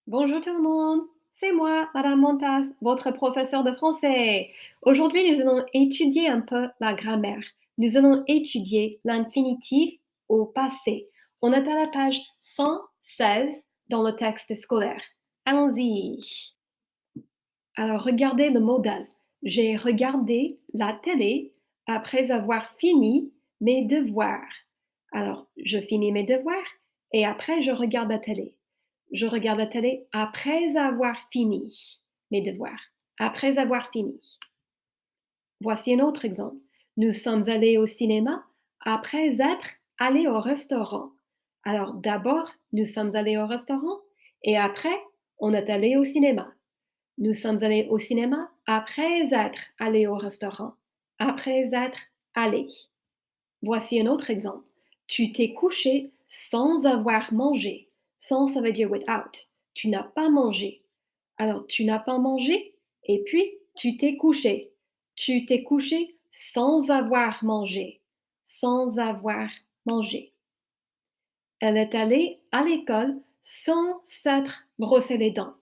Bonjour tout le monde, c'est moi, Madame Montas, votre professeur de français. Aujourd'hui, nous allons étudier un peu la grammaire. Nous allons étudier l'infinitif au passé. On est à la page 116 dans le texte scolaire. Allons-y. Alors, regardez le modèle. J'ai regardé la télé après avoir fini mes devoirs. Alors, je finis mes devoirs et après, je regarde la télé. Je regarde la télé après avoir fini mes devoirs. Après avoir fini. Voici un autre exemple. Nous sommes allés au cinéma après être allés au restaurant. Alors, d'abord, nous sommes allés au restaurant et après, on est allé au cinéma. Nous sommes allés au cinéma après être allés au restaurant. Après être allés. Voici un autre exemple. Tu t'es couché sans avoir mangé. Sans, ça veut dire without. Tu n'as pas mangé. Alors, tu n'as pas mangé et puis tu t'es couché. Tu t'es couché sans avoir mangé. Sans avoir mangé. Elle est allée à l'école sans s'être brossé les dents.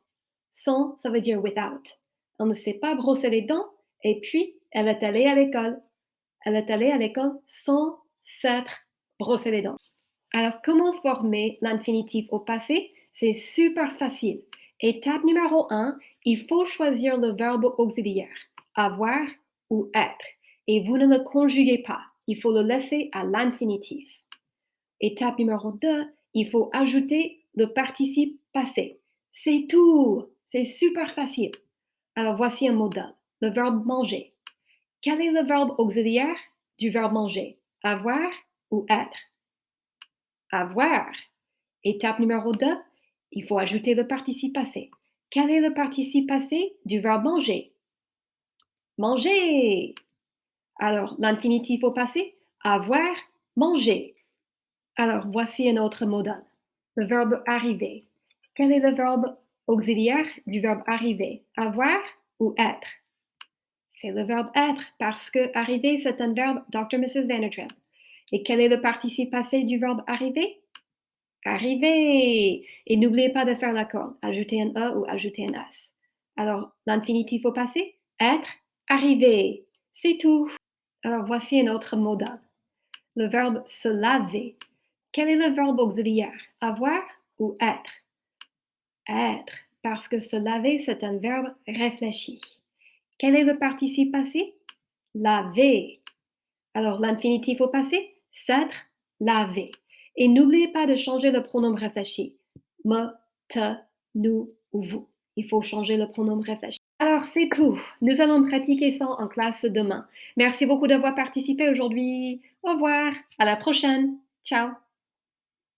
Sans, ça veut dire without. Elle ne s'est pas brossé les dents et puis elle est allée à l'école. Elle est allée à l'école sans s'être brossé les dents. Alors, comment former l'infinitif au passé? C'est super facile. Étape numéro 1, il faut choisir le verbe auxiliaire, avoir ou être. Et vous ne le conjuguez pas, il faut le laisser à l'infinitif. Étape numéro 2, il faut ajouter le participe passé. C'est tout, c'est super facile. Alors voici un modèle, le verbe manger. Quel est le verbe auxiliaire du verbe manger? Avoir ou être? Avoir. Étape numéro 2, il faut ajouter le participe passé. Quel est le participe passé du verbe manger? Manger. Alors, l'infinitif au passé, avoir, manger. Alors, voici un autre modèle. Le verbe arriver. Quel est le verbe auxiliaire du verbe arriver? Avoir ou être? C'est le verbe être parce que arriver, c'est un verbe Dr. Mrs. Vandertramp. Et quel est le participe passé du verbe arriver? Arriver. Et n'oubliez pas de faire l'accord, ajouter un E ou ajouter un S. Alors, l'infinitif au passé, être, arriver. C'est tout. Alors, voici un autre modèle. Le verbe se laver. Quel est le verbe auxiliaire? Avoir ou être? Être, parce que se laver, c'est un verbe réfléchi. Quel est le participe passé? Laver. Alors, l'infinitif au passé, s'être lavé. Et n'oubliez pas de changer le pronom réfléchi. Me, te, nous ou vous. Il faut changer le pronom réfléchi. Alors, c'est tout. Nous allons pratiquer ça en classe demain. Merci beaucoup d'avoir participé aujourd'hui. Au revoir. À la prochaine. Ciao.